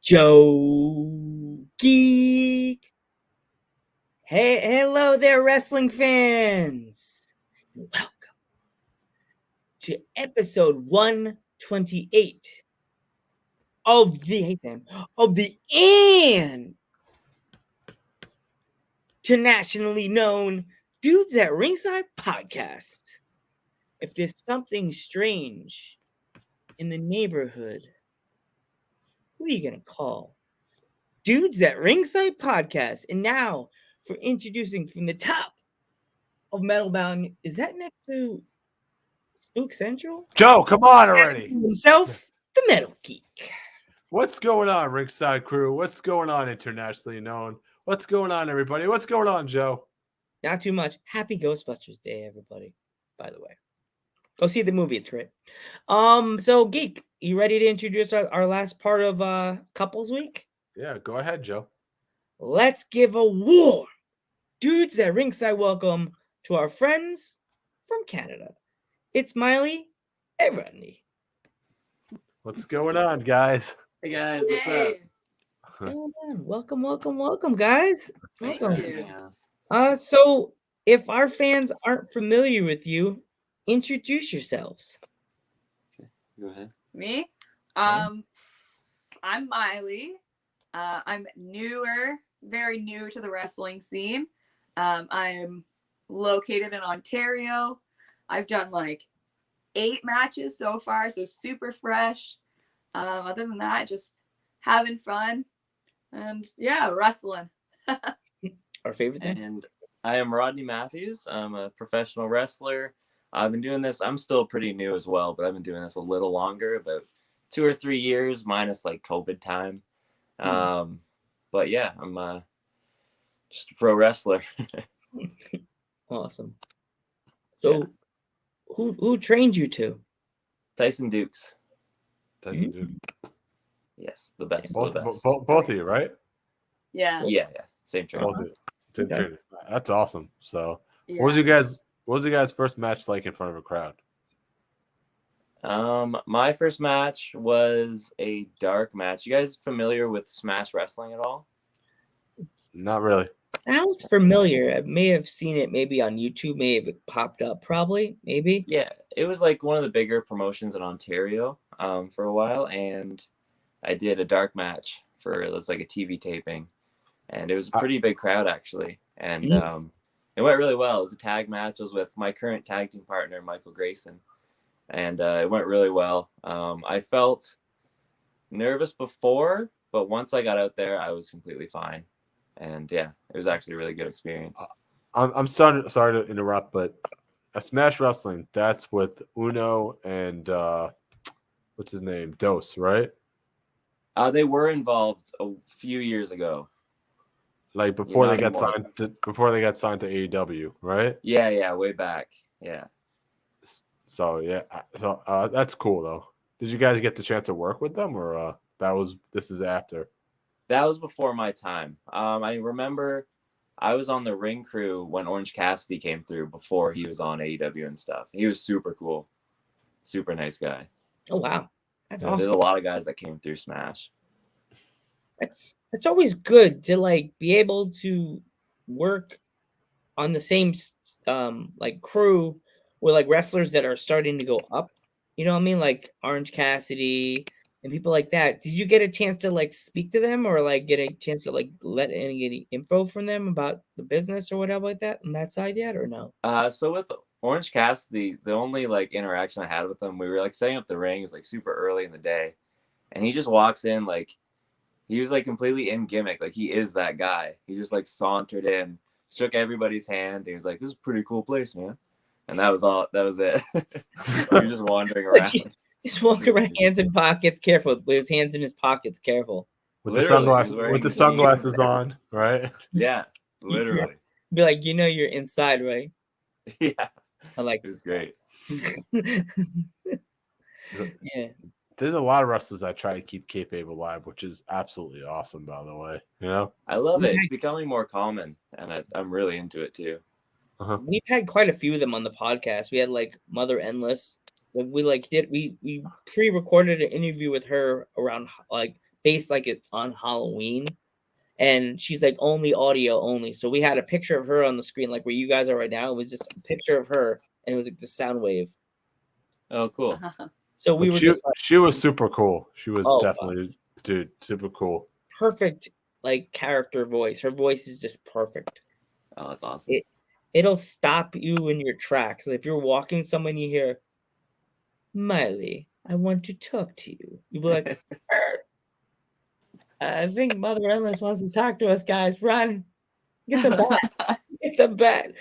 Joe Geek. Hey, hello there, wrestling fans. Welcome to episode 128 of the internationally known Dudes at Ringside podcast. If there's something strange in the neighborhood, who are you gonna call? Dudes at Ringside podcast. And now for introducing from the top of Metal Mountain, is that next to Spook Central? Joe, come on already. Himself, the Metal Geek. What's going on, Ringside Crew? What's going on, internationally known? What's going on, everybody? What's going on, Joe? Not too much. Happy Ghostbusters Day, everybody, by the way. Go see the movie. It's great. So Geek, you ready to introduce our last part of Couples Week? Yeah, go ahead, Joe. Let's give a warm Dudes at Ringside welcome to our friends from Canada. It's Miley and Rodney. What's going on, guys? Hey guys, what's up? Welcome, guys. Welcome. Thank you. So if our fans aren't familiar with you, introduce yourselves. Okay, go ahead. Me? I'm Miley. I'm very new to the wrestling scene. I'm located in Ontario. I've done like 8 matches so far, so super fresh. Other than that, just having fun and yeah, wrestling. Our favorite thing. And I am Rodney Matthews. I'm a professional wrestler. I've been doing this. I'm still pretty new as well, but I've been doing this a little longer, about 2 or 3 years, minus like COVID time. But yeah, I'm just a pro wrestler. Awesome. So, yeah. Who trained you to? Tyson Dukes. Tyson Duke. Yes, the best. Both of you, right? Yeah. Yeah. Same trainer. Both of you. Okay. That's awesome. So, Yeah. What was you guys' first match like in front of a crowd? My first match was a dark match. You guys familiar with Smash Wrestling at all? Not really. Sounds familiar. I may have seen it maybe on YouTube, maybe it popped up, probably, maybe. Yeah, it was like one of the bigger promotions in Ontario for a while, and I did a dark match it was like a TV taping, and it was a pretty big crowd actually, and it went really well. It was a tag match. It was with my current tag team partner, Michael Grayson, and it went really well. I felt nervous before, but once I got out there, I was completely fine. And yeah, it was actually a really good experience. I'm sorry to interrupt, but a Smash Wrestling, that's with Uno and what's his name? Dose, right? They were involved a few years ago. Like before they got signed to AEW, right? Yeah, way back. Yeah. So that's cool though. Did you guys get the chance to work with them, or this is after? That was before my time. I remember I was on the ring crew when Orange Cassidy came through before he was on AEW and stuff. He was super cool. Super nice guy. Oh, wow. That's awesome. There's a lot of guys that came through Smash. It's always good to like be able to work on the same like crew with like wrestlers that are starting to go up. You know what I mean? Like Orange Cassidy and people like that. Did you get a chance to like speak to them or like get a chance to like let any info from them about the business or whatever like that on that side yet or no? So with Orange Cassidy, the only like interaction I had with him, we were like setting up the ring. It was like super early in the day, and he just walks in like he was like completely in gimmick. Like he is that guy. He just like sauntered in, shook everybody's hand. He was like, "This is a pretty cool place, man." And that was all. That was it. He was just wandering around. Just walk around, hands in pockets, careful. With his hands in his pockets, careful. With the sunglasses on, right? Yeah, literally. Be like, you're inside, right? Yeah. I like it. Was great. Yeah. There's a lot of wrestlers that try to keep kayfabe alive, which is absolutely awesome, by the way. I love it. It's becoming more common, and I'm really into it too. We've had quite a few of them on the podcast. We had like Mother Endless. We pre-recorded an interview with her around like based like it's on Halloween, and she's like only audio only. So we had a picture of her on the screen, like where you guys are right now. It was just a picture of her, and it was like the sound wave. Oh, cool. So we But were just like, she was super cool. She was Oh, definitely, dude, super cool. perfect, like character voice. Her voice is just perfect. Oh, that's awesome. It'll stop you in your tracks. If you're walking somewhere and you hear, Miley, I want to talk to you. You'll be like, I think Mother Endless wants to talk to us, guys. Run. Get the bat. Get the bat.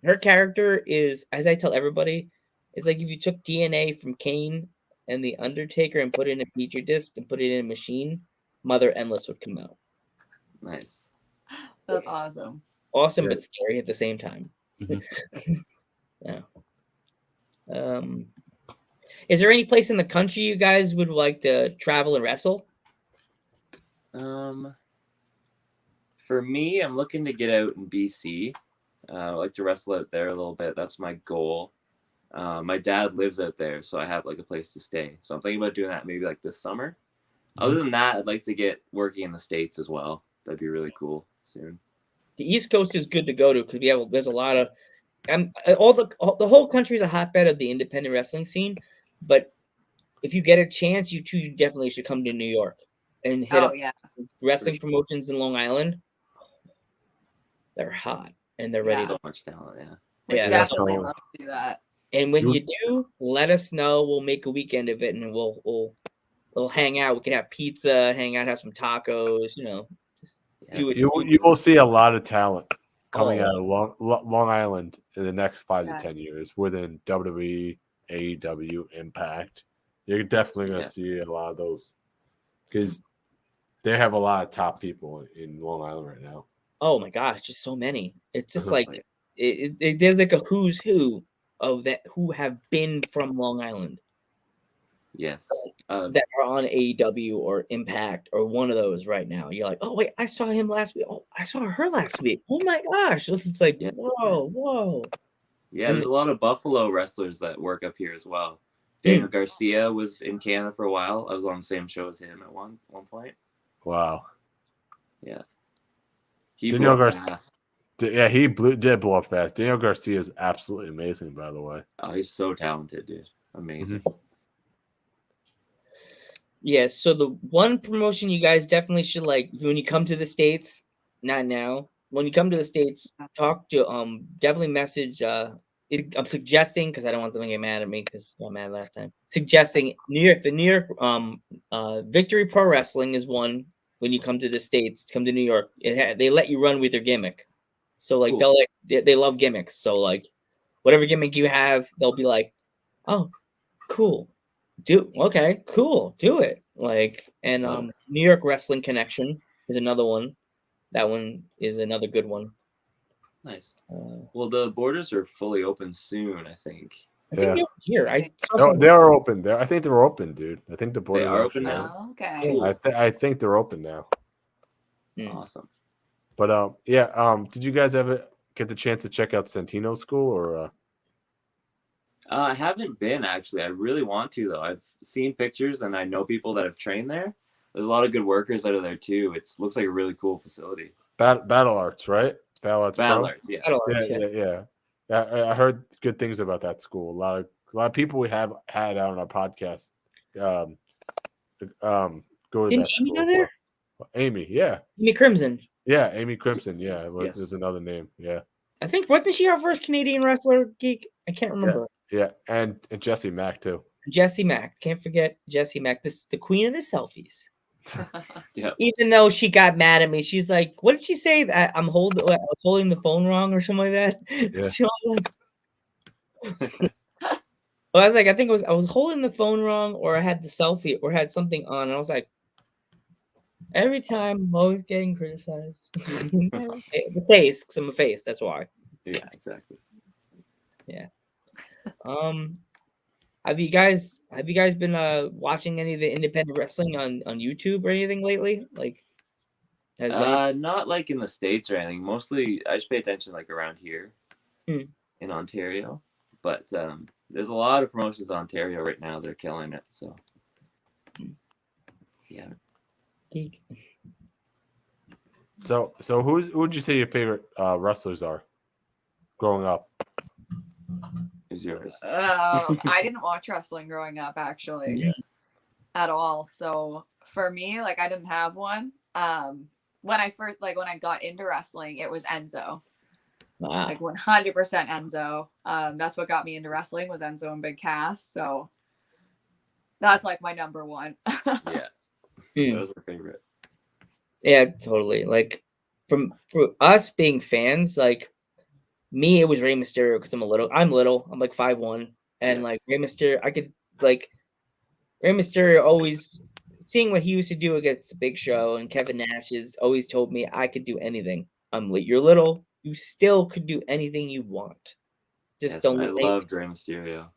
Her character is, as I tell everybody, it's like if you took DNA from Kane and the Undertaker and put it in a petri disc and put it in a machine, Mother Endless would come out. Nice. That's awesome. Awesome, Yeah. but scary at the same time. Mhm. Yeah. Is there any place in the country you guys would like to travel and wrestle? For me, I'm looking to get out in BC. I like to wrestle out there a little bit. That's my goal. My dad lives out there, so I have like a place to stay. So I'm thinking about doing that maybe like this summer. Other than that, I'd like to get working in the States as well. That'd be really cool soon. The East Coast is good to go to because there's a lot of the whole country is a hotbed of the independent wrestling scene. But if you get a chance, you definitely should come to New York and hit up wrestling promotions in Long Island. They're hot and they're ready. So much talent, yeah. Would Yeah, definitely love to do that. And when you do, let us know. We'll make a weekend of it, and we'll hang out. We can have pizza, hang out, have some tacos. You will see a lot of talent coming out of Long Island in the next 5 to 10 years within WWE, AEW, Impact. You're definitely going to see a lot of those because they have a lot of top people in Long Island right now. Oh my gosh, just so many. It's just like there's like a who's who of that who have been from Long Island. Yes. That are on AEW or Impact or one of those right now. You're like, oh wait, I saw him last week. Oh, I saw her last week. Oh my gosh. It's like, whoa. Yeah, there's a lot of Buffalo wrestlers that work up here as well. Daniel Garcia was in Canada for a while. I was on the same show as him at one point. Wow. Yeah. He Daniel blew up fast. Yeah, he did blow up fast. Daniel Garcia is absolutely amazing, by the way. Oh, he's so talented, dude. Amazing. Yeah, so the one promotion you guys definitely should like when you come to the States, not now. When you come to the States, talk to definitely message I'm suggesting because I don't want them to get mad at me because I got mad last time. Suggesting the New York Victory Pro Wrestling is one when you come to the States, come to New York. They let you run with their gimmick. So like they love gimmicks. So like whatever gimmick you have, they'll be like, "Oh, cool. Do it." Like and New York Wrestling Connection is another one. That one is another good one. Nice. Well, the borders are fully open soon, I think. I think they're here. They are open. I think they're open, dude. I think the borders are open now. Oh, okay. Cool. I think they're open now. Awesome. But did you guys ever get the chance to check out Santino School or? I haven't been actually. I really want to though. I've seen pictures and I know people that have trained there. There's a lot of good workers that are there too. It looks like a really cool facility. Battle Arts, right? Battle Arts. Yeah. Yeah. I heard good things about that school. A lot of people we have had out on our podcast go to Didn't that Amy school. go there? Amy, yeah. Amy Crimson. Yeah, Amy Crimson. Yes. Yeah, Yes. there's another name. Yeah. I think wasn't she our first Canadian wrestler geek? I can't remember. Yeah, and Jesse Mack too. Jessie Mack. Can't forget Jessie Mack. The queen of the selfies. Yeah. Even though she got mad at me, she's like, "What did she say? That I was holding the phone wrong or something like that." Yeah. She was like, I was like, I think I was holding the phone wrong, or I had the selfie, or had something on. And I was like, every time I'm always getting criticized. The face, because I'm a face. That's why. Yeah, exactly. Yeah. Have you guys been watching any of the independent wrestling on YouTube or anything lately? Like, not like in the States or anything. Mostly, I just pay attention like around here in Ontario. But there's a lot of promotions in Ontario right now. They're killing it. So, yeah. Geek. So who would you say your favorite wrestlers are growing up? Who's yours? I didn't watch wrestling growing up, actually, at all. So for me, like, I didn't have one. When I got into wrestling, it was Enzo. Wow. Like 100% Enzo. That's what got me into wrestling, was Enzo and Big Cass. So that's like my number one. Yeah. That was my favorite. Yeah, totally. Like for us being fans, like me, it was Rey Mysterio because I'm little. I'm like 5'1", and like Rey Mysterio, I could like Rey Mysterio always seeing what he used to do against the Big Show, and Kevin Nash has always told me I could do anything. You're little, you still could do anything you want. Just don't. I loved Rey Mysterio.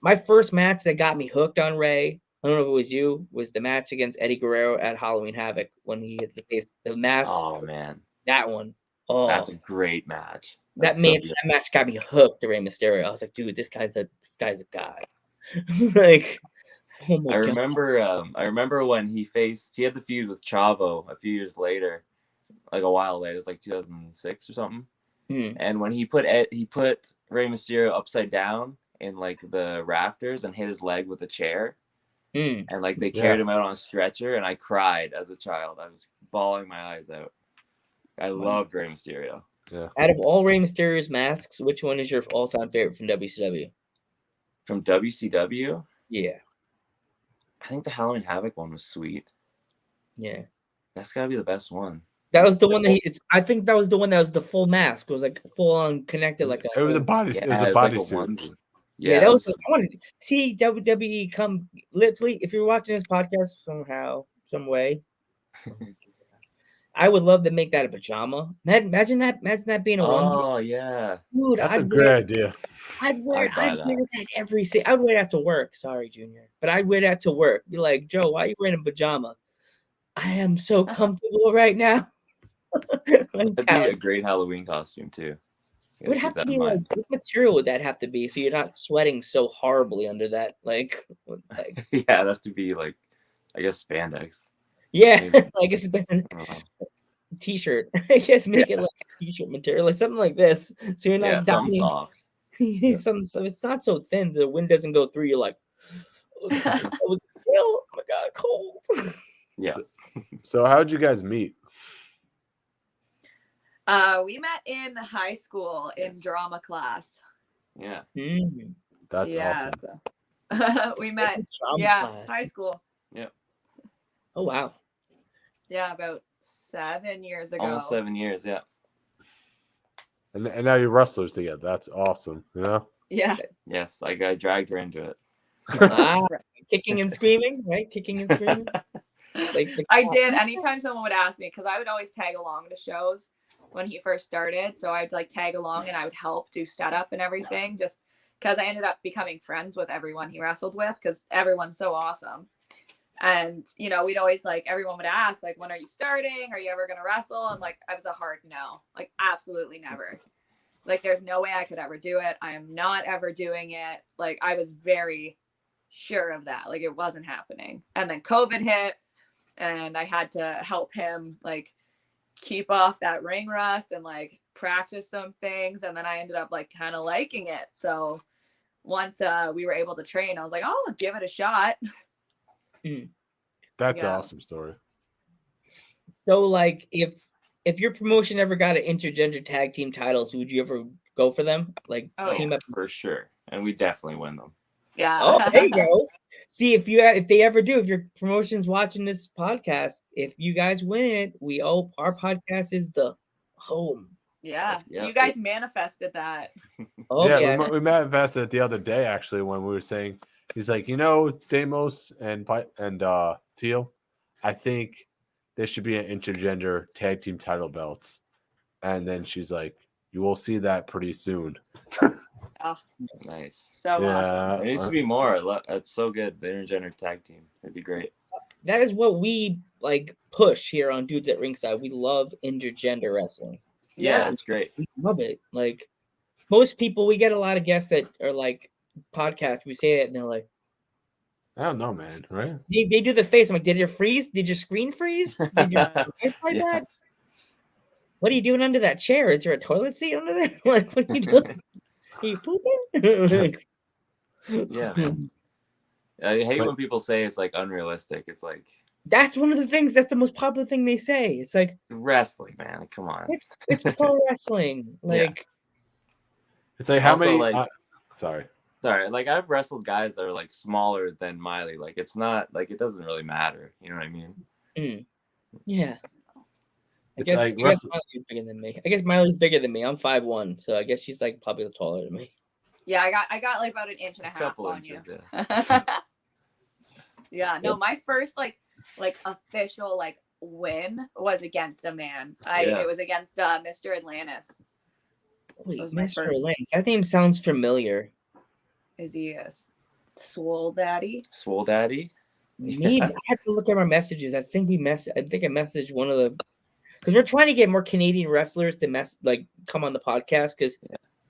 My first match that got me hooked on Rey, I don't know if it was you, was the match against Eddie Guerrero at Halloween Havoc when he hit the mask. Oh man, that one. Oh, that's a great match. That match got me hooked to Rey Mysterio. I was like, dude, this guy's a god. Like, oh my I remember when he had the feud with Chavo a few years later, like a while later. It was like 2006 or something. And when he put Rey Mysterio upside down in like the rafters and hit his leg with a chair, and like they carried him out on a stretcher, and I cried as a child. I was bawling my eyes out. I loved Rey Mysterio. Yeah. Out of all Rey Mysterio's masks, which one is your all-time favorite from WCW? From WCW? Yeah. I think the Halloween Havoc one was sweet. Yeah. That's gotta be the best one. That was the one that I think that was the one that was the full mask. It was like full on connected, like it was a body. Yeah. It was a bodysuit. Yeah, that was. I wanted to see WWE come. Literally, if you're watching this podcast somehow, some way, I would love to make that a pajama. Imagine that being a onesie. Oh yeah, dude, that's a great idea. I'd wear that every day. I would wear that to work. Sorry, Junior, but I'd wear that to work. Be like, Joe, why are you wearing a pajama? I am so comfortable right now. That'd be a great Halloween costume too. It would have to be like, what material would that have to be so you're not sweating so horribly under that? Like yeah, it'd have to be like, I guess spandex. Yeah, like it's been t-shirt. I guess make it like a t-shirt material, like something like this. So you're not something soft. So it's not so thin the wind doesn't go through. You're like, oh my god, cold. Yeah. So how'd you guys meet? We met in high school in drama class. Yeah. That's awesome. So, we met class. High school. Yeah. Oh wow. Yeah, about 7 years ago. Almost 7 years, yeah. And now you're wrestlers together. That's awesome, you know? Yeah. Yes, I dragged her into it. Kicking and screaming, right? Kicking and screaming. I did. Anytime someone would ask me, because I would always tag along to shows when he first started. So I'd like tag along and I would help do setup and everything, just because I ended up becoming friends with everyone he wrestled with because everyone's so awesome. And, you know, we'd always everyone would ask, like, when are you starting? Are you ever going to wrestle? And I was a hard no, absolutely never. There's no way I could ever do it. I am not ever doing it. I was very sure of that. It wasn't happening. And then COVID hit and I had to help him, keep off that ring rust and practice some things. And then I ended up kind of liking it. So once we were able to train, I was like, oh, I'll give it a shot. That's an awesome story. So if your promotion ever got an intergender tag team titles, would you ever go for them? Team up for sure. And we definitely win them. Yeah. Oh, there you go. See, if they ever do, if your promotion's watching this podcast, if you guys win it, our podcast is the home. Yeah. You guys manifested that. Oh yeah. We manifested it the other day actually when we were saying, he's like, Deimos and Teal, I think there should be an intergender tag team title belts. And then she's like, you will see that pretty soon. Oh, nice. So awesome. There needs to be more. That's so good. The intergender tag team. It'd be great. That is what we push here on Dudes at Ringside. We love intergender wrestling. Yeah, it's great. We love it. Most people, we get a lot of guests that are podcast. We say it and they're like, I don't know, man. Right? They do the face. I'm like, did your freeze? Did your screen freeze? Did your Wi-Fi bad? What are you doing under that chair? Is there a toilet seat under there? Like, what are you doing? Are you pooping? Yeah, man. I hate when people say it's like unrealistic. It's like that's one of the things. That's the most popular thing they say. It's like wrestling, man. Come on. It's pro wrestling. Like it's like how also, many? Like, sorry. Like I've wrestled guys that are like smaller than Miley. Like it's not like it doesn't really matter. You know what I mean? Yeah. I It's guess like Miley's bigger than me. I guess Miley's bigger than me. I'm 5'1", so I guess she's like probably taller than me. Yeah, I got like about an inch and a half on inches, you. Yeah. Yeah, no, my first like official like win was against a man. It was against Mr. Atlantis. Wait, Mr. Atlantis. That name sounds familiar. Is he Swole Daddy? Swole Daddy? Maybe I have to look at our messages. I think I messaged one of the because we're trying to get more Canadian wrestlers to come on the podcast because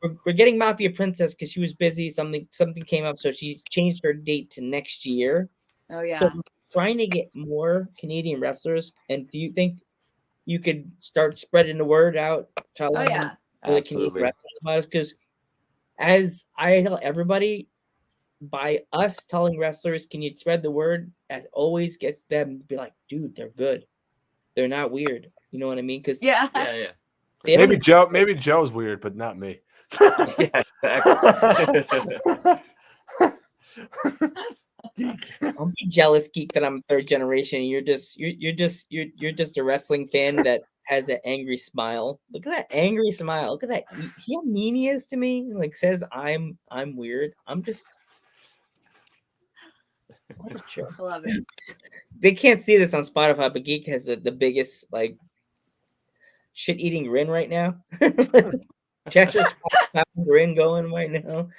we're getting Mafia Princess because she was busy. Something came up, so she changed her date to next year. Oh yeah. So we're trying to get more Canadian wrestlers. And do you think you could start spreading the word out? Absolutely. About us? Because as I tell everybody, by us telling wrestlers, can you spread the word? That always gets them to be like, dude, they're good. They're not weird. You know what I mean? Because yeah. Maybe Joe's weird, but not me. Yeah, exactly. Don't be jealous, geek, that I'm third generation. You're just a wrestling fan that has an angry smile. Look at that angry smile. Look at that. See how mean he is to me? Like says I'm weird. I'm just what a jerk. I love it. They can't see this on Spotify, but Geek has the biggest like shit eating grin right now. Cheshire's grin going right now.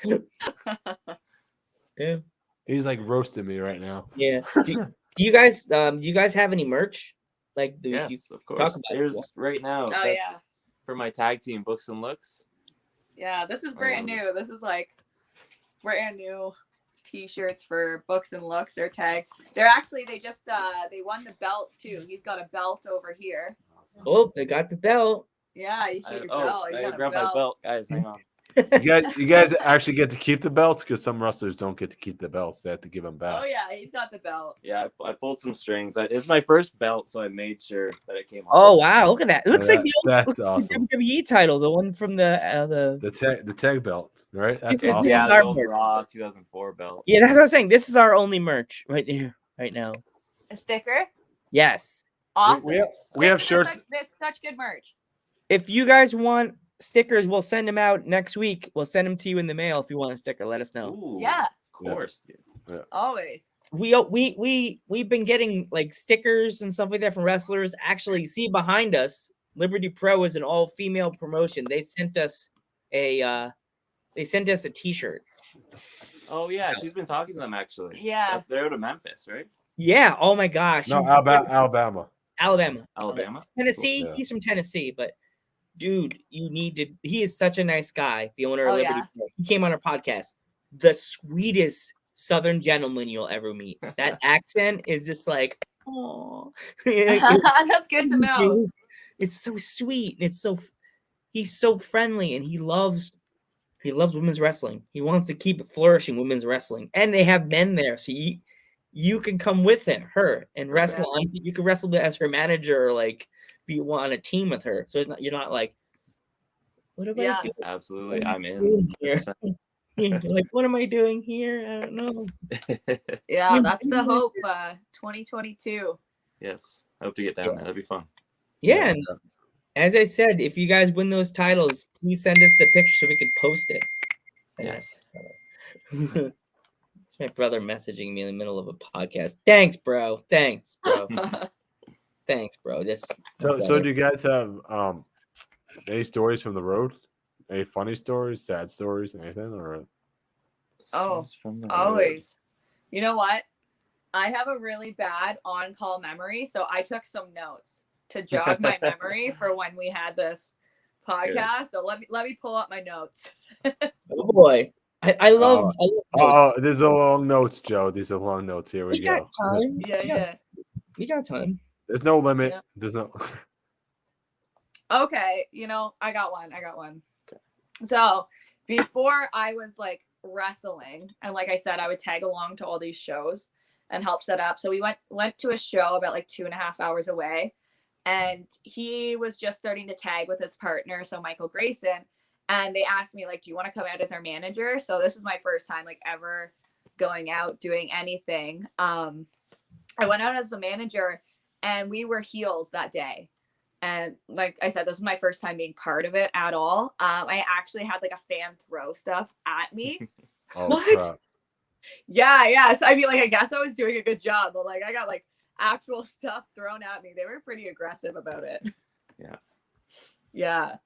Yeah. He's like roasting me right now. Yeah. Do you guys have any merch? Like yes, of course. There's right now. Oh yeah. For my tag team, Books and Looks. Yeah, this is brand new. This is like brand new t-shirts for Books and Looks. They're tagged. They just they won the belt too. He's got a belt over here. Oh, they got the belt. Yeah, you should your belt. I gotta grab my belt, guys. Hang on. You guys actually get to keep the belts because some wrestlers don't get to keep the belts. They have to give them back. Oh yeah, he's got the belt. Yeah, I pulled some strings. It's my first belt, so I made sure that it came. Oh wow, look at that! It looks like that's awesome. WWE title, the one from the tag belt, right? That's awesome. Yeah, the old Raw 2004 belt. Yeah, that's what I'm saying. This is our only merch right here, right now. A sticker? Yes. Awesome. We have shirts. That's such good merch. If you guys want stickers, we'll send them out next week. We'll send them to you in the mail. If you want a sticker, let us know. Ooh, yeah, of course, dude. Yeah. Always. We've been getting like stickers and stuff like that from wrestlers. Actually, see behind us, Liberty Pro is an all-female promotion. They sent us a t-shirt. Oh yeah, she's been talking to them actually. Yeah, they're out of Memphis, right? Yeah. Oh my gosh. No, Alabama. Tennessee. Yeah. He's from Tennessee, but dude, he is such a nice guy. The owner of Liberty Pro. He came on our podcast. The sweetest Southern gentleman you'll ever meet. That accent is just like, oh, that's good to know. It's so sweet. He's so friendly, and he loves women's wrestling. He wants to keep it flourishing women's wrestling, and they have men there, so you can come with her and wrestle. Okay. You can wrestle as her manager, or like be on a team with her. So you're not like, what am I doing? Absolutely, I'm in. Like, what am I doing here? I don't know. Yeah, that's the hope. 2022. Yes, I hope to get down there. That'd be fun. Yeah, and as I said, if you guys win those titles, please send us the picture so we could post it. Yes. It's my brother messaging me in the middle of a podcast. Thanks, bro. Thanks, bro. So do you guys have any stories from the road? Any funny stories, sad stories, anything? Or always. You know what? I have a really bad on-call memory, so I took some notes to jog my memory for when we had this podcast. Good. So let me pull up my notes. Oh boy. I love Oh, these are long notes, Joe. These are long notes. Here we got go. time. Yeah. We got time. There's no limit. Yeah. There's no. Okay, I got one. Okay. So before I was like wrestling, and like I said, I would tag along to all these shows and help set up. So we went to a show about like 2.5 hours away, and he was just starting to tag with his partner, so Michael Grayson, and they asked me like, do you want to come out as our manager? So this was my first time like ever going out doing anything. I went out as a manager, and we were heels that day. And like I said, this was my first time being part of it at all. I actually had like a fan throw stuff at me. What? Crap. Yeah. So I mean, like, I guess I was doing a good job, but like I got like actual stuff thrown at me. They were pretty aggressive about it. Yeah. Yeah.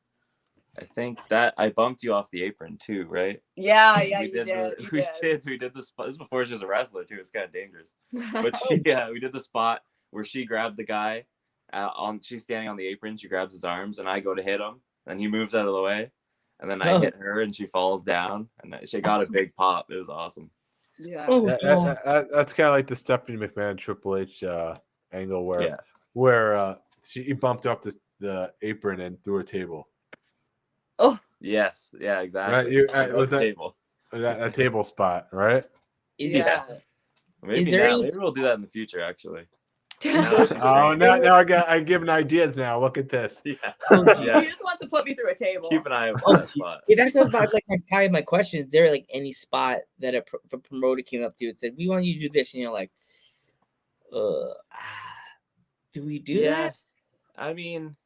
I think that I bumped you off the apron too, right? Yeah, We you did. We did the spot. This is before she was a wrestler too. It's kind of dangerous. But we did the spot where she grabbed the guy. She's standing on the apron. She grabs his arms, and I go to hit him, and he moves out of the way, and then I hit her, and she falls down, and she got a big pop. It was awesome. Yeah. That's kind of like the Stephanie McMahon Triple H angle where she bumped up the apron and threw a table. Oh yes, yeah, exactly. Right, was that table? That table spot, right? Yeah. Maybe we'll do that in the future, actually. Oh, now I'm giving ideas now. Look at this. He just wants to put me through a table. Keep an eye out for that spot. Yeah, that's what about like my question. Is there like any spot that a promoter came up to you and said, "We want you to do this," and you're like, "Do we do that?" I mean,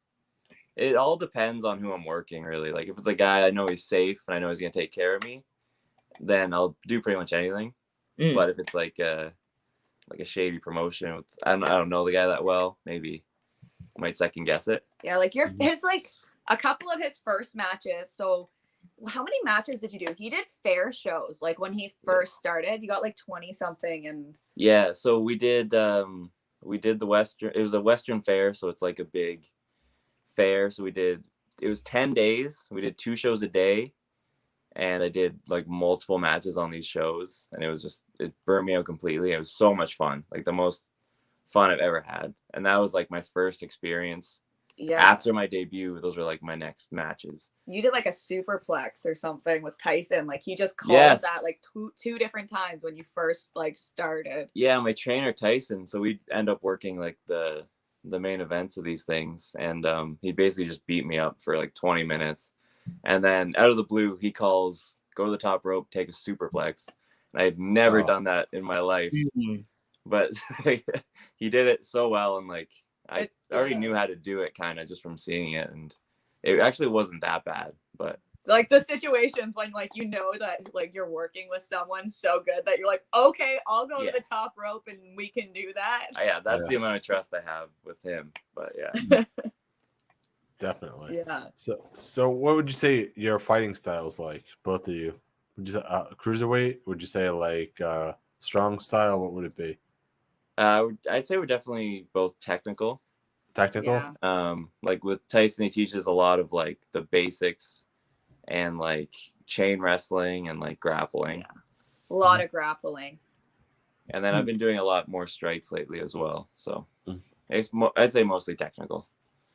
it all depends on who I'm working, really. Like if it's a guy I know he's safe and I know he's gonna take care of me, then I'll do pretty much anything. But if it's like a shady promotion with I don't know the guy that well, maybe I might second guess it. Yeah, like his like a couple of his first matches. So how many matches did you do? He did fair shows like when he first started. You got like 20 something and yeah, so we did the Western, it was a Western fair, so it's like a big fair. So it was 10 days. We did 2 shows a day. And I did like multiple matches on these shows, and it burnt me out completely. It was so much fun, like the most fun I've ever had. And that was like my first experience. Yeah. After my debut, those were like my next matches. You did like a superplex or something with Tyson. Like he just called that like two different times when you first like started. Yeah, my trainer Tyson. So we end up working like the main events of these things, and he basically just beat me up for like 20 minutes. And then out of the blue, he calls, go to the top rope, take a superplex. And I had never done that in my life. But he did it so well. And like, I already knew how to do it kind of just from seeing it. And it actually wasn't that bad. But it's like the situations when like, that like you're working with someone so good that you're like, okay, I'll go to the top rope and we can do that. That's the amount of trust I have with him. But yeah. Definitely. Yeah. So what would you say your fighting style's like, both of you? Would you say cruiserweight? Would you say like strong style? What would it be? I'd say we're definitely both technical. Technical? Yeah. Like with Tyson, he teaches a lot of like the basics and like chain wrestling and like grappling. Yeah. A lot of grappling. And then I've been doing a lot more strikes lately as well. So I'd say mostly technical.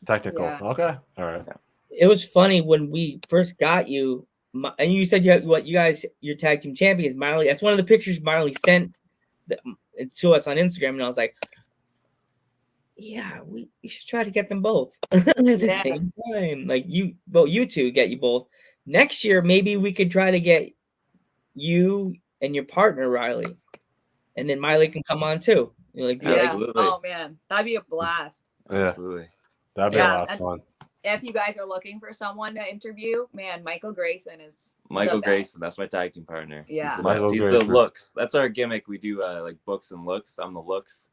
Technical. Yeah. Okay. All right. It was funny when we first got you, and you said your tag team champions, Miley. That's one of the pictures Miley sent to us on Instagram, and I was like, "Yeah, we should try to get them both at the same time. Like you two get you both next year. Maybe we could try to get you and your partner Riley, and then Miley can come on too. Absolutely. Oh man, that'd be a blast. Yeah. Absolutely. That'd be a lot of fun. If you guys are looking for someone to interview, man, Michael Grayson is Michael Grayson. That's my tag team partner. Yeah. He's the looks. That's our gimmick. We do like books and looks. I'm the looks,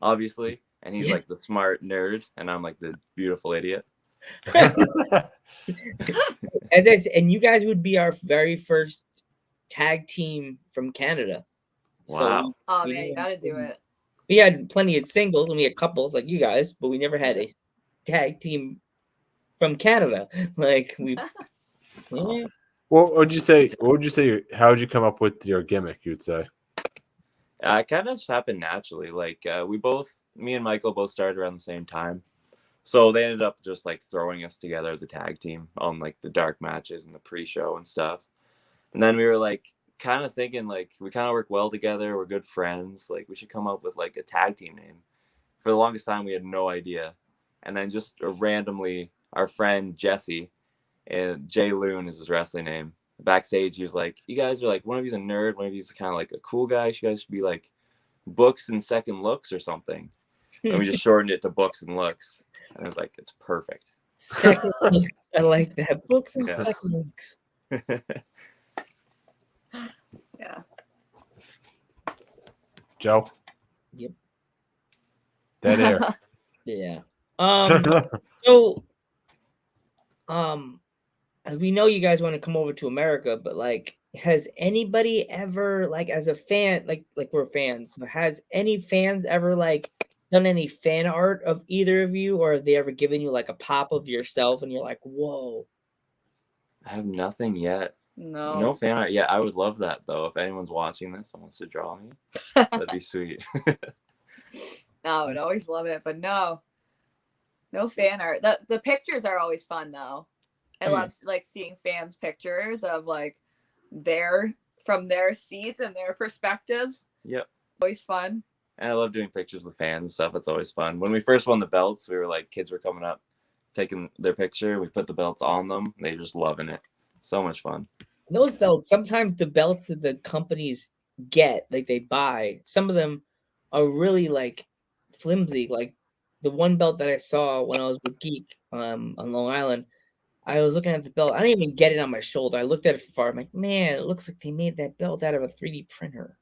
obviously, and he's like the smart nerd, and I'm like the beautiful idiot. And you guys would be our very first tag team from Canada. Wow. So man, you gotta do it. We had plenty of singles and we had couples like you guys, but we never had a tag team from Canada. Like we Awesome. What would you say? What would you say? How would you come up with your gimmick? You'd say. It kind of just happened naturally. Like me and Michael both started around the same time, so they ended up just like throwing us together as a tag team on like the dark matches and the pre-show and stuff. And then we were like kind of thinking like we kind of work well together. We're good friends. Like we should come up with like a tag team name. For the longest time, we had no idea. And then just randomly, our friend Jesse, and Jay Loon is his wrestling name. Backstage, he was like, "You guys are like, one of you's a nerd, one of you's kind of like a cool guy. You guys should be like Books and Second Looks or something." And we just shortened it to Books and Looks. And I was like, it's perfect. Second Looks. I like that. Books and Second Looks. Yeah. Joe. Yep. Dead air. Yeah. So, we know you guys want to come over to America, but like, has anybody ever, like, as a fan, like we're fans, has any fans ever like done any fan art of either of you, or have they ever given you like a pop of yourself and you're like, whoa? I have nothing yet. No. No fan art yet. I would love that though. If anyone's watching this and wants to draw me, that'd be sweet. No, I'd always love it, but no fan art. The pictures are always fun though. I love like seeing fans' pictures of like from their seats and their perspectives. Yep. Always fun. And I love doing pictures with fans and stuff. It's always fun. When we first won the belts, we were like, kids were coming up, taking their picture. We put the belts on them. They're just loving it. So much fun. Those belts, sometimes the belts that the companies get, like they buy, some of them are really like flimsy. Like the one belt that I saw when I was with Geek on Long Island, I was looking at the belt. I didn't even get it on my shoulder. I looked at it from far. I'm like, man, it looks like they made that belt out of a 3D printer.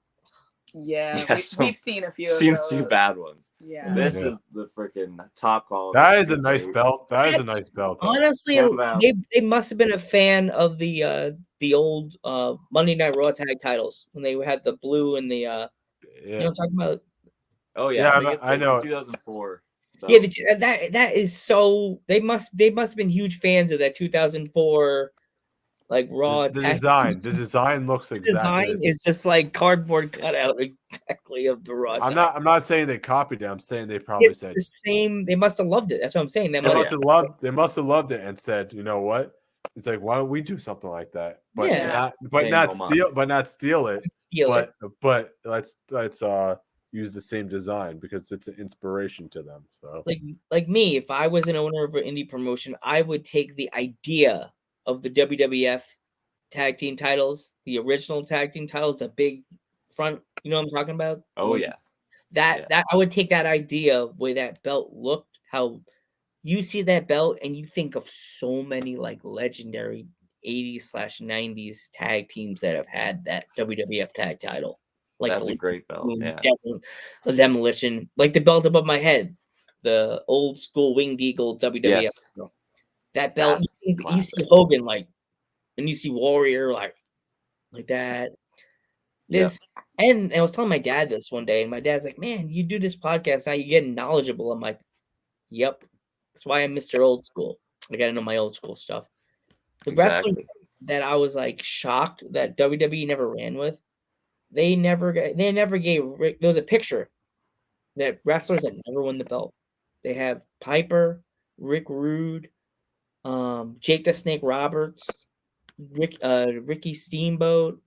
Yeah, we've seen a few. Seen a few bad ones. Yeah, this is the freaking top quality. That is a nice belt. That is a nice belt. Though. Honestly, they must have been a fan of the old Monday Night Raw tag titles when they had the blue and the you know what I'm talking about. Oh yeah, I know. 2004. Belt. Yeah, that is so. They must have been huge fans of that 2004. Like Raw. The design looks exactly. The design is just like cardboard cutout exactly of the Raw. I'm not saying they copied it. I'm saying they probably said the same. They must have loved it. That's what I'm saying. They must have loved it and said, you know what? It's like, why don't we do something like that? But not steal it. But let's use the same design because it's an inspiration to them. So like me, if I was an owner of an indie promotion, I would take the idea of the WWF tag team titles, the original tag team titles, the big front, you know what I'm talking about? Oh yeah. That I would take that idea of way that belt looked, how you see that belt and you think of so many like legendary 80s/90s tag teams that have had that WWF tag title. Like that's a great belt. Yeah. The Demolition, like the belt above my head, the old school Winged Eagle WWF. Yes. That belt, you see Hogan like, and you see Warrior like that. This and I was telling my dad this one day, and my dad's like, "Man, you do this podcast now, you're getting knowledgeable." I'm like, "Yep, that's why I'm Mr. Old School. I got to know my old school stuff." The wrestling that I was like shocked that WWE never ran with, they never gave. There was a picture that wrestlers that never won the belt. They have Piper, Rick Rude, Jake the Snake Roberts, Ricky Steamboat.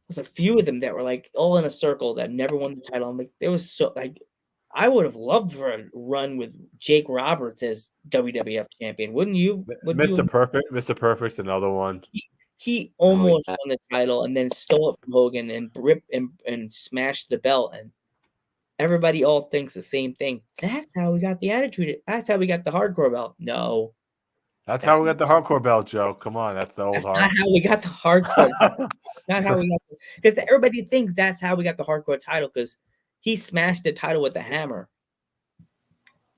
There's a few of them that were like all in a circle that never won the title. I'm like, there was so like, I would have loved for a run with Jake Roberts as WWF champion, wouldn't you? Mr. Perfect's another one. He almost won the title and then stole it from Hogan and ripped and smashed the belt. And everybody all thinks the same thing. That's how we got the attitude. That's how we got the hardcore belt. No. That's how we got the hardcore belt, Joe. Come on, that's the old hardcore. Not how we got the hardcore. Not how we got because everybody thinks that's how we got the hardcore title because he smashed the title with a hammer.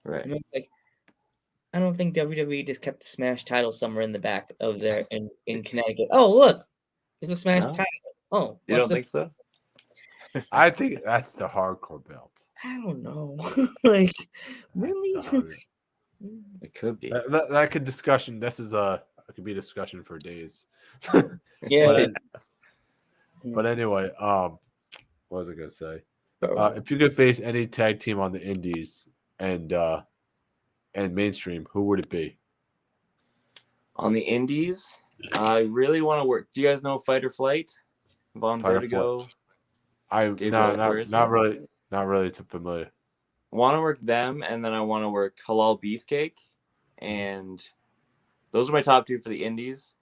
Right. Like, I don't think WWE just kept the smash title somewhere in the back of there in Connecticut. Oh, look, it's a smash title. Oh, you don't think so? I think that's the hardcore belt. I don't know. Like, really? It could be. That could discussion. This is a It could be a discussion for days. Yeah. But anyway, what was I gonna say? If you could face any tag team on the Indies and mainstream, who would it be? On the Indies, I really want to work. Do you guys know Fight or Flight? Von Vertigo. Not really too familiar. Want to work them, and then I want to work Halal Beefcake, and those are my top two for the Indies.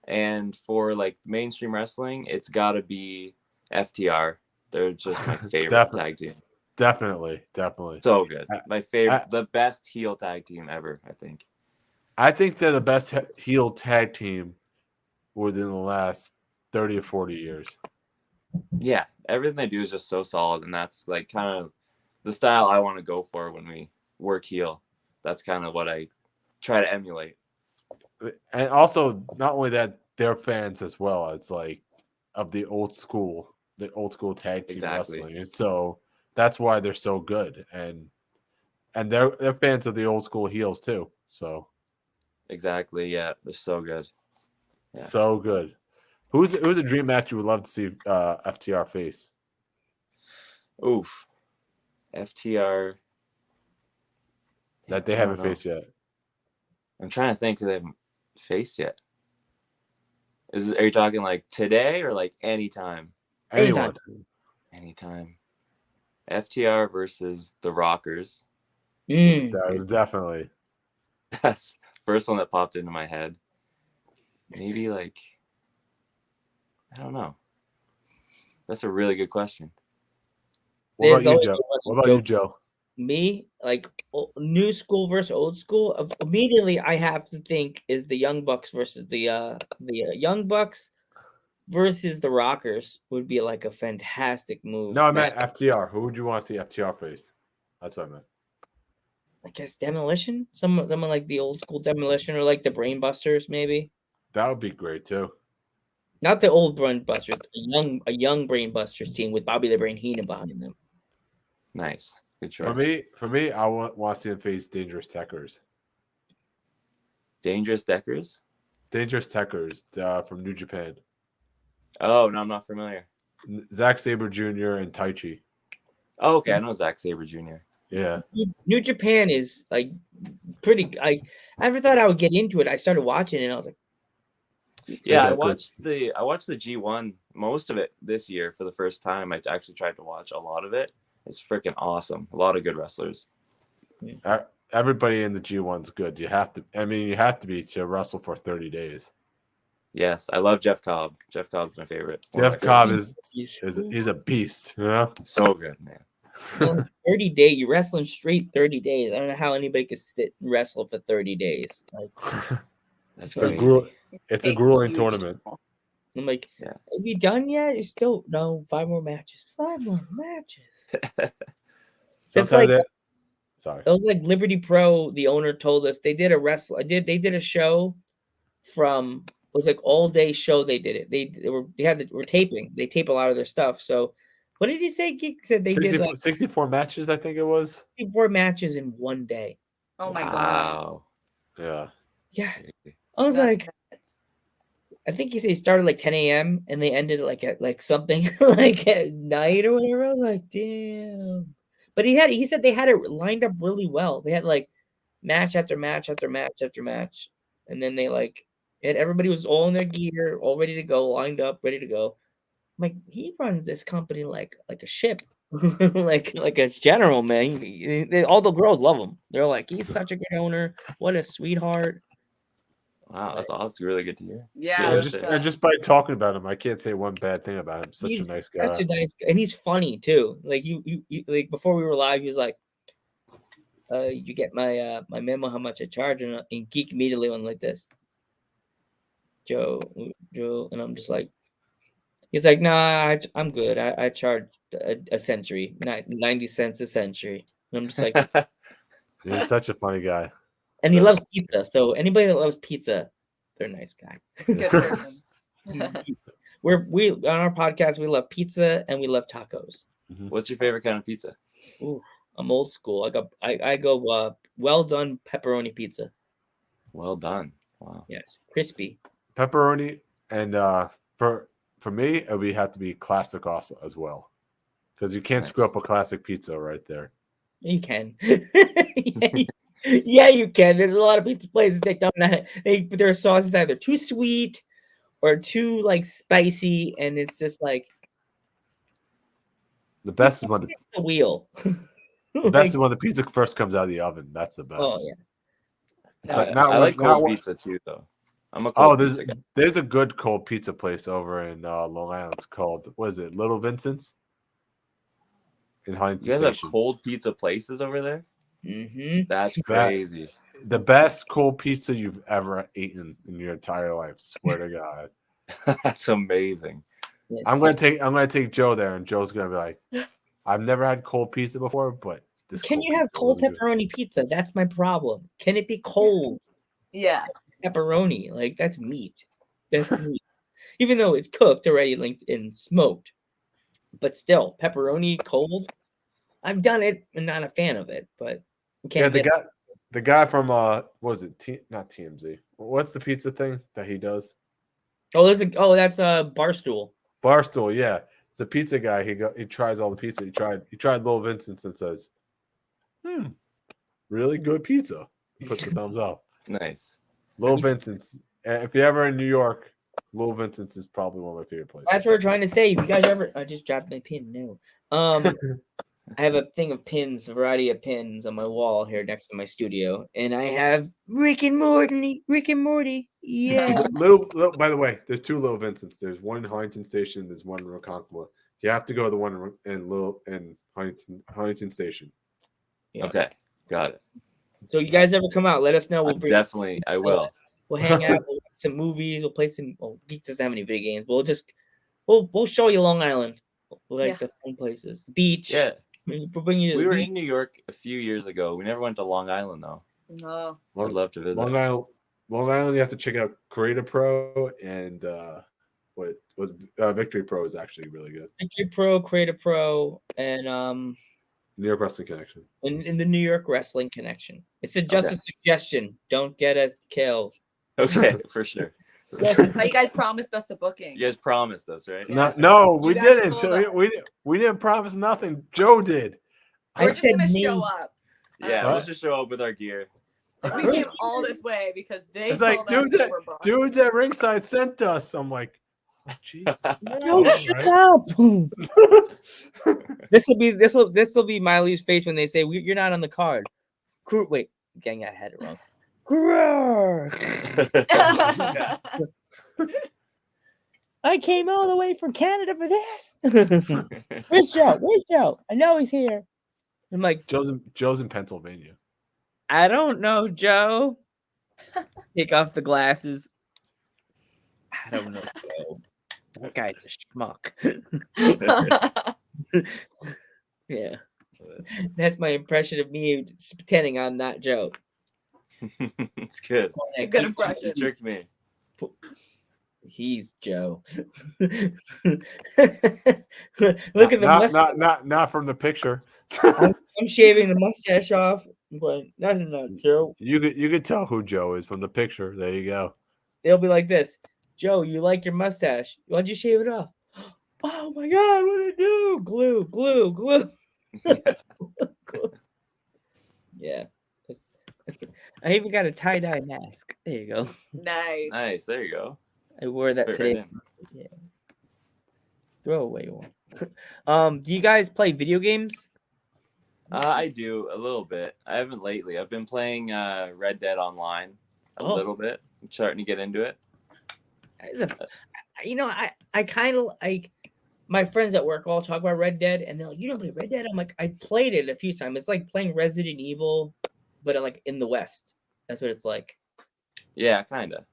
And for like mainstream wrestling, it's got to be FTR. They're just my favorite tag team. Definitely. So good. My favorite, the best heel tag team ever, I think. I think they're the best heel tag team within the last 30 or 40 years. Yeah, everything they do is just so solid, and that's like kind of the style I want to go for when we work heel. That's kind of what I try to emulate. And also, not only that, they're fans as well. It's like of the old school tag team wrestling, and so that's why they're so good. And they're fans of the old school heels too. So exactly, yeah, they're so good. Yeah. So good. Who's a dream match you would love to see FTR face? Oof, FTR that they haven't faced yet. I'm trying to think who they haven't faced yet. Are you talking like today or like anytime? Anytime. FTR versus the Rockers. That was definitely. That's the first one that popped into my head. Maybe like, I don't know. That's a really good question. What about you, Joe? Me, like new school versus old school. Immediately, I have to think is the Young Bucks versus the Young Bucks versus the Rockers would be like a fantastic move. No, I meant FTR. Who would you want to see FTR face? That's what I meant. I guess Demolition. Someone like the old school Demolition, or like the Brainbusters, maybe. That would be great too. Not the old Brainbusters, a young Brainbusters team with Bobby the Brain Heenan behind them. Nice. Good choice. For me, I want to see them face Dangerous Tekkers. Dangerous Deckers? Dangerous Tekkers from New Japan. Oh, no, I'm not familiar. Zack Sabre Jr. and Taichi. Oh, okay. I know Zack Sabre Jr. Yeah. New Japan is like pretty. I never thought I would get into it. I started watching it and I was like, yeah, I watched the G1, most of it this year for the first time. I actually tried to watch a lot of it. It's freaking awesome. A lot of good wrestlers. Everybody in the G1's good. You have to be to wrestle for 30 days. Yes, I love Jeff Cobb. Jeff Cobb's my favorite. Jeff Cobb he's a beast, you know? So good, man. 30 days, you're wrestling straight 30 days. I don't know how anybody could sit and wrestle for 30 days. Like, that's crazy. It's a grueling tournament. I'm like, Have you done yet? You still 5 more matches. 5 more matches. It's like sorry. It was like Liberty Pro. The owner told us they did They did a show from. It was like all day show. They did it. We're taping. They tape a lot of their stuff. So, what did he say? Geek said they did like 64 matches. I think it was 64 matches in one day. Oh my god! Yeah. Yeah. I was like, I think he said he started like 10 a.m. and they ended at like something like at night or whatever. I was like, damn. But he said they had it lined up really well. They had like match after match after match after match. And then they and everybody was all in their gear, all ready to go, lined up, ready to go. I'm like, he runs this company like a ship. like a general, man. All the girls love him. They're like, he's such a good owner. What a sweetheart. Like, wow, that's really good to hear. Yeah. Just by talking about him, I can't say one bad thing about him. He's a nice guy. Such a nice guy. And he's funny too. Like you like before we were live, he was like, you get my memo how much I charge, and Geek immediately went like this. Joe, and I'm just like, he's like, nah, I'm good. I charge a century, 90 cents a century. And I'm just like, he's such a funny guy. And he loves pizza. So anybody that loves pizza, they're a nice guy. Good person. we on our podcast, we love pizza and we love tacos. What's your favorite kind of pizza? Ooh, I'm old school. I go well done pepperoni pizza. Well done. Wow. Yes, crispy. Pepperoni, and for me, it would have to be classic also as well, because you can't screw Nice. up a classic pizza right there. You can. Yeah, you can. There's a lot of pizza places that don't know. Their sauce is either too sweet or too like spicy, and it's just like The best is when the wheel. the best is when the pizza first comes out of the oven. That's the best. Oh yeah. It's like not I when, like not cold when- pizza too, though. I'm a Oh, cold there's pizza guy. there's a good cold pizza place over in Long Island. It's called, what is it, Little Vincent's in Huntington You guys have Station. cold pizza places over there? Mm-hmm. That's crazy. The best cold pizza you've ever eaten in your entire life. Swear to God. That's amazing. Yes. I'm gonna take Joe there, and Joe's gonna be like, I've never had cold pizza before, but this Can cold you have pizza cold really good." pepperoni pizza? That's my problem. Can it be cold Yeah. pepperoni? Like that's meat. That's meat. Even though it's cooked already, like and smoked, but still pepperoni cold. I've done it. I'm not a fan of it, but you Yeah, can't get the guy from what was it? Not TMZ. What's the pizza thing that he does? that's a Barstool. Barstool, yeah. It's a pizza guy. He tries all the pizza. He tried Little Vincent's and says, really good pizza. He puts the thumbs up. Nice. Little Vincent's. If you're ever in New York, Little Vincent's is probably one of my favorite places. That's what we're trying to say. If you guys ever, I just dropped my pin. No, I have a thing of pins, a variety of pins on my wall here next to my studio, and I have Rick and Morty. Yeah. By the way, there's two Little Vincent's. There's one in Huntington Station. There's one in Ronkonkoma. You have to go to the one in Huntington Station. Yeah. Okay, got it. So you guys ever come out? Let us know. I will. We'll hang out. We'll watch some movies. We'll play some. Well, Geeks doesn't have any video games. We'll show you Long Island, like the fun places, the beach. Yeah. We'll bring you to We the were beach. in New York a few years ago. We never went to Long Island though. No. I'd love to visit. Long Island, you have to check out Creative Pro and what was Victory Pro is actually really good. Victory Pro, Creative Pro, and New York Wrestling Connection. in the New York Wrestling Connection. It's just a suggestion. Don't get us killed. Okay, for sure. How you guys promised us a booking? You guys promised us, right? Yeah. No, we guys didn't. told So us. we didn't promise nothing. Joe did. We're just gonna show up. Yeah, What? let's just show up with our gear. Like, we came all this way because they It's told like us they were booked. dudes at ringside sent us. I'm like, oh, jeez. Joe, shut up. This will be Miley's face when they say you're not on the card. Wait, gang, I had it wrong. Yeah. I came all the way from Canada for this. Where's Joe? Where's Joe? I know he's here. I'm like, Joe's in Pennsylvania. I don't know, Joe. Take off the glasses. I don't know, Joe. That guy's a schmuck. Yeah. That's my impression of me pretending I'm not Joe. It's good. Good impression. You tricked me. He's Joe. Look at the not from the picture. I'm shaving the mustache off, but that's not Joe. You could tell who Joe is from the picture. There you go. They'll be like this. Joe, you like your mustache. Why'd you shave it off? Oh my God, what did I do? Glue. Glue. Yeah. I even got a tie-dye mask. There you go. Nice. Nice. There you go. I wore that Fit today. right in. Yeah. Throw away one. Do you guys play video games? I do a little bit. I haven't lately. I've been playing Red Dead Online a little bit. I'm starting to get into it. I kind of like my friends at work all talk about Red Dead, and they're like, "You don't play Red Dead?" I'm like, "I played it a few times. It's like playing Resident Evil, but like in the West. That's what it's like." Yeah, kind of.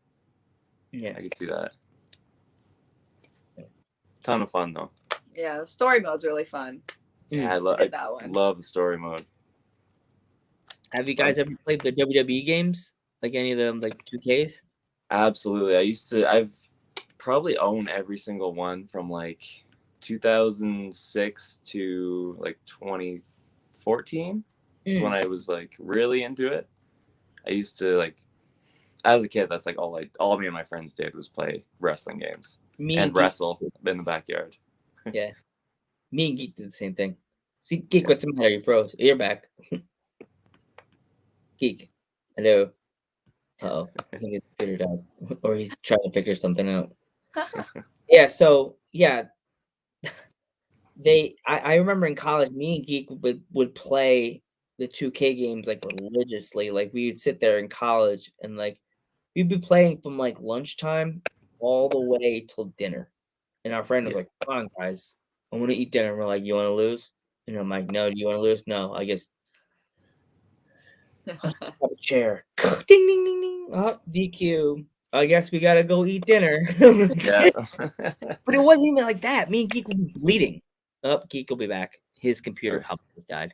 Yeah, I can see that. Ton of fun though. Yeah, the story mode's really fun. Yeah, I Did that one. love the story mode. Have you guys ever played the WWE games? Like any of them, like 2Ks? Absolutely. I've probably owned every single one from like 2006 to like 2014 is when I was like really into it. I used to like, as a kid, that's like all me and my friends did was play wrestling games and Geek, wrestle in the backyard. yeah, me and Geek did the same thing. See, Geek, what's the matter? You froze. You're back. Geek, hello. Oh, I think he's figured out, or he's trying to figure something out. Yeah. So yeah, I remember in college, me and Geek would play the 2K games like religiously. Like we would sit there in college and like we'd be playing from like lunchtime all the way till dinner. And our friend was like, "Come on, guys, I want to eat dinner." And we're like, "You want to lose?" And I'm like, "No, do you want to lose?" "No, I guess." Have a chair. Ding ding ding ding. Oh, DQ. I guess we gotta go eat dinner. Yeah. But it wasn't even like that. Me and Geek would be bleeding. Oh, Geek will be back. His computer probably just died.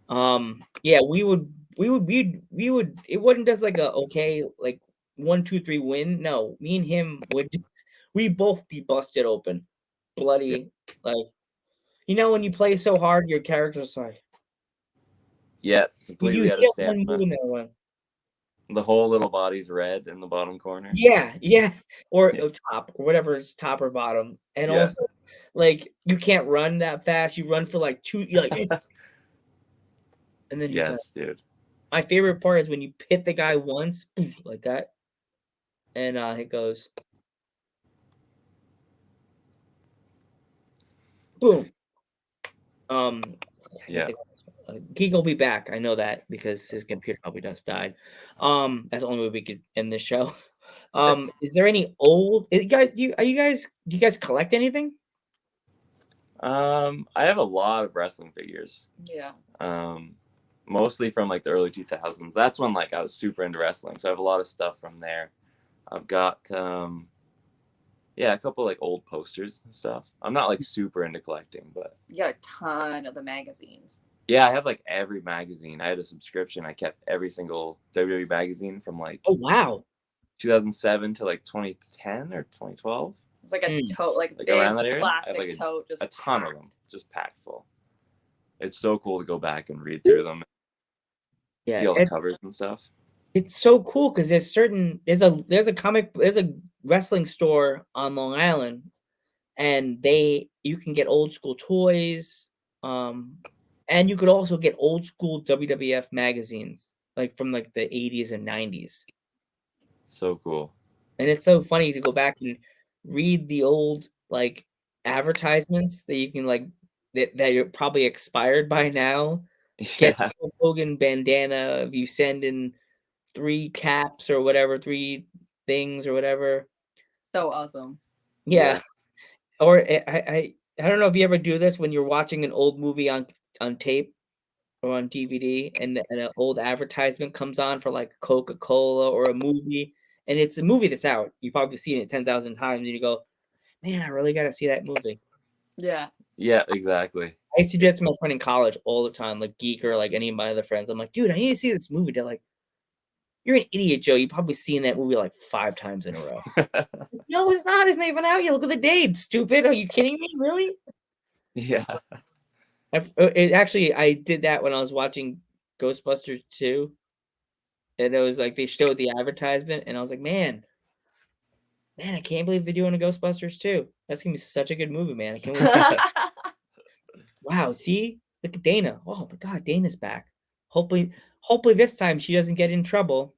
Yeah, we would it wasn't just like a okay, like 1, 2, 3 win. No, me and him would we both be busted open. Bloody, like when you play so hard, your character's like Yeah, you completely out of hit one move stamina. and then one. The whole little body's red in the bottom corner. Yeah, or top, or whatever is top or bottom, and also like you can't run that fast. You run for like 2, you're like, and then Yes, dude. my favorite part is when you hit the guy once, boom, like that, and it goes, boom. Yeah. Geek will be back. I know that because his computer probably just died. That's the only way we could end this show. Is there any old? Do you guys collect anything? I have a lot of wrestling figures. Yeah. Mostly from like the early 2000s. That's when like I was super into wrestling. So I have a lot of stuff from there. I've got a couple like old posters and stuff. I'm not like super into collecting, but you got a ton of the magazines. Yeah, I have like every magazine. I had a subscription. I kept every single WWE magazine from like 2007 to like 2010 or 2012. It's like a tote, like around that area. Plastic I have like tote, just a ton of them, just packed full. It's so cool to go back and read through them. See all the covers and stuff. It's so cool because there's a wrestling store on Long Island, and you can get old school toys, and you could also get old school WWF magazines, like from like the 80s and 90s. So cool. And it's so funny to go back and read the old like advertisements that you can like that are probably expired by now. Get Yeah. a Hogan bandana if you send in 3 caps or whatever, 3 things or whatever. So awesome. Yeah. Or I don't know if you ever do this when you're watching an old movie on tape or on DVD and an old advertisement comes on for like Coca-Cola or a movie, and it's a movie that's out. You've probably seen it 10,000 times and you go, "Man, I really got to see that movie." Yeah. Yeah, exactly. I used to do that to my friend in college all the time, like Geek or like any of my other friends. I'm like, "Dude, I need to see this movie." They're like, "You're an idiot, Joe. You've probably seen that movie like 5 times in a row." No, it's not. It's not even out yet. Look at the date, stupid. Are you kidding me? Really? Yeah. I did that when I was watching Ghostbusters 2. And it was like they showed the advertisement, and I was like, man, I can't believe they're doing a Ghostbusters 2. That's gonna be such a good movie, man. I can't wait. Wow, see? Look at Dana. Oh my god, Dana's back. Hopefully this time she doesn't get in trouble.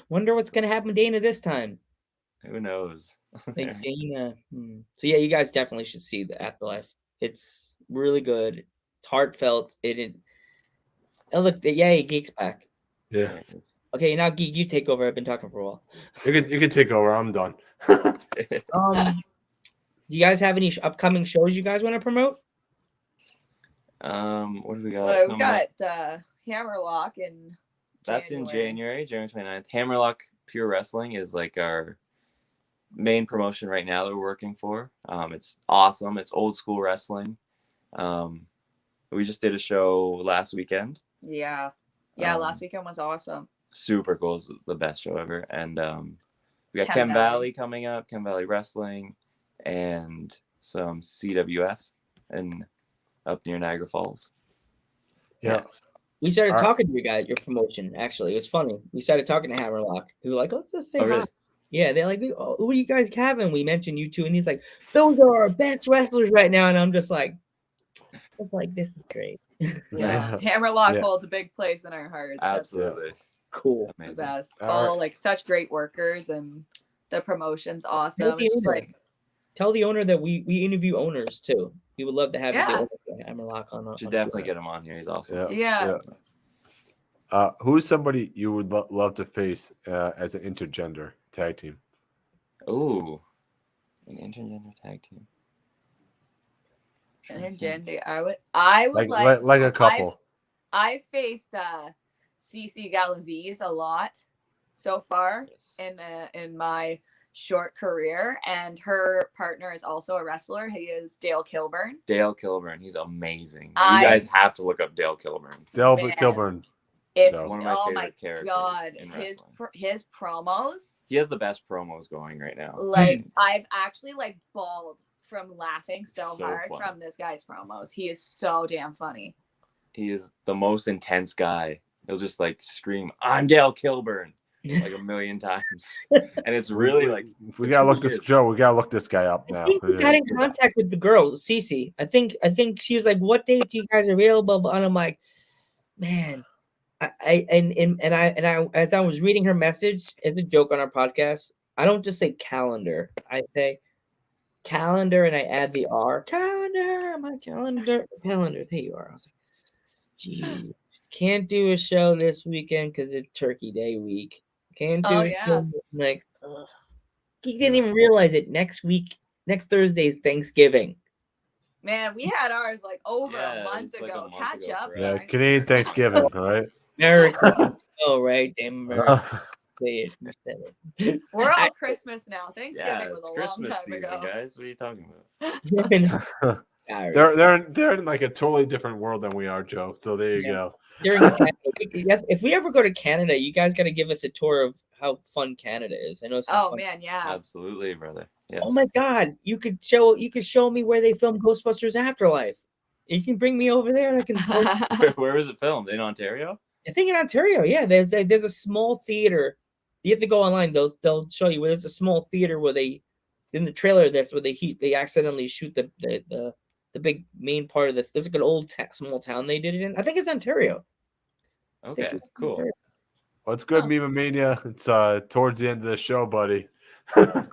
Wonder what's gonna happen to Dana this time. Who knows? Like Dana. So yeah, you guys definitely should see the Afterlife. It's really good. It's heartfelt. Oh look, yay, Geek's back. Yeah. Okay, now Geek, you take over. I've been talking for a while. You can take over. I'm done. Do you guys have any upcoming shows you guys want to promote? What do we got? We got Hammerlock in That's in January 29th. Hammerlock Pure Wrestling is like our main promotion right now that we're working for. It's awesome. It's old school wrestling. We just did a show last weekend. Yeah. Last weekend was awesome. Super cool. It's the best show ever. And we got Chem Valley coming up, Chem Valley Wrestling, and some CWF and up near Niagara Falls. Yeah. We started talking to your promotion. Actually, it was funny. We started talking to Hammerlock. We were like, let's just say hi. Really? Yeah, they're like, oh, who do you guys have? And we mentioned you two, and he's like, those are our best wrestlers right now. And I'm just like, this is great. Yes, Hammerlock holds a big place in our hearts. Absolutely. That's cool. The best. All like such great workers, and the promotion's awesome. It's just like, tell the owner that we interview owners too. We would love to have the owner of Hammerlock on. Should definitely get him on here. He's awesome. Yeah. Who's somebody you would love to face as an intergender tag team? Ooh, an intergender tag team. Intergender, I would like a couple. I faced CC Galaviz a lot so far in my short career, and her partner is also a wrestler. He is Dale Kilburn. Dale Kilburn, he's amazing. You guys have to look up Dale Kilburn. Kilburn. One of my favorite characters in wrestling. His promos. He has the best promos going right now. Like I've actually bawled from laughing so hard from this guy's promos. He is so damn funny. He is the most intense guy. He'll just scream, "I'm Dale Kilburn," like a million times, and it's really we gotta look this Joe. We gotta look this guy up now. We got in contact with the girl, Cece. I think she was like, "What date do you guys are available?" And I'm like, man. I as I was reading her message as a joke on our podcast, I don't just say calendar. I say calendar and I add the R. Calendar, my calendar. There you are. I was like, geez, can't do a show this weekend because it's Turkey Day week. Can't do it. I'm like, ugh. You didn't even realize it. Next Thursday is Thanksgiving. Man, we had ours over a month ago. Catch up. Yeah, Canadian Thanksgiving, all right? American. Oh, right. Say it. We're all Christmas now. Thanksgiving was a Christmas long time season, ago. guys. What are you talking about? They're in a totally different world than we are, Joe. So there you go. If we ever go to Canada, you guys got to give us a tour of how fun Canada is. I know. Absolutely, brother. Yes. Oh my God, you could show me where they filmed Ghostbusters Afterlife. You can bring me over there, and I can. Where was it filmed? In Ontario? I think in Ontario. Yeah, there's a small theater. You have to go online. They'll show you where there's a small theater where in the trailer. That's where they accidentally shoot the big main part of there's an old small town they did it in. I think it's Ontario. Okay, cool. Well, it's good, Meme Mania. It's towards the end of the show, buddy. That's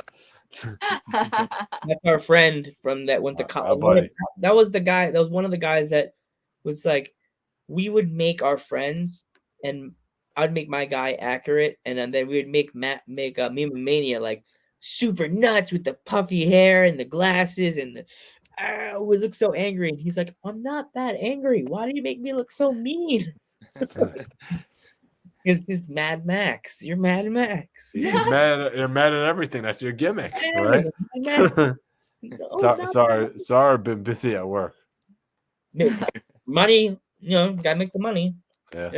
our friend from that went to college. That was the guy. That was one of the guys that was like, we would make our friends, and I'd make my guy accurate, and then we would make Meme Mania super nuts with the puffy hair and the glasses and the. Always look so angry, and he's like, "I'm not that angry. Why do you make me look so mean?" It's just Mad Max. You're Mad Max. You're mad at everything. That's your gimmick, right? Sorry, I've been busy at work. Money, gotta make the money. Yeah.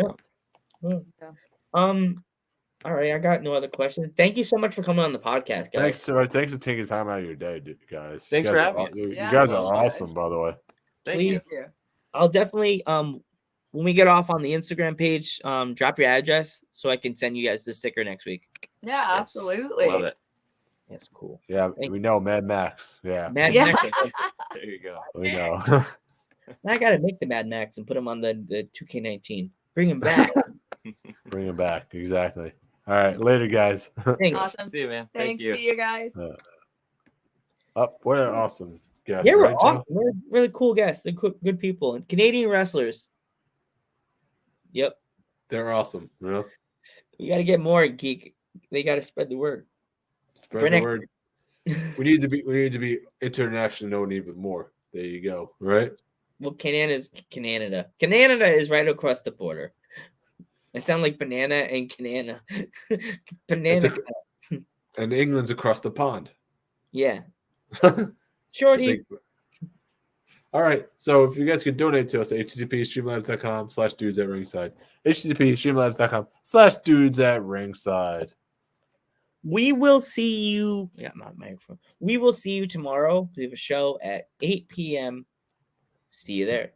All right, I got no other questions. Thank you so much for coming on the podcast, guys. Thanks for taking time out of your day, guys. Thanks for having us. You guys are awesome, by the way. Thank you. I'll definitely when we get off on the Instagram page, drop your address so I can send you guys the sticker next week. Yeah, absolutely. Love it. That's cool. Yeah, we know Mad Max. Yeah. Mad Max. There you go. We know. I gotta make the Mad Max and put him on the 2K19. Bring him back. Bring him back. Exactly. All right, later, guys. Awesome. See you, man. Thanks. See you guys. What an awesome guest. Yeah, we're awesome. We're really cool guests. They're good people. And Canadian wrestlers. Yep. They're awesome. You We got to get more geek. They got to spread the word. Spread the word. We need to be international known even more. There you go. Right? Well, Canada. Canada is right across the border. It sounds like banana and Canana. Banana. And England's across the pond. Yeah. Shorty. All right. So if you guys could donate to us at http://streamlabs.com/dudes@ringside. http://streamlabs.com/dudes@ringside. We will see you. Yeah, my microphone. We will see you tomorrow. We have a show at 8 p.m. See you there.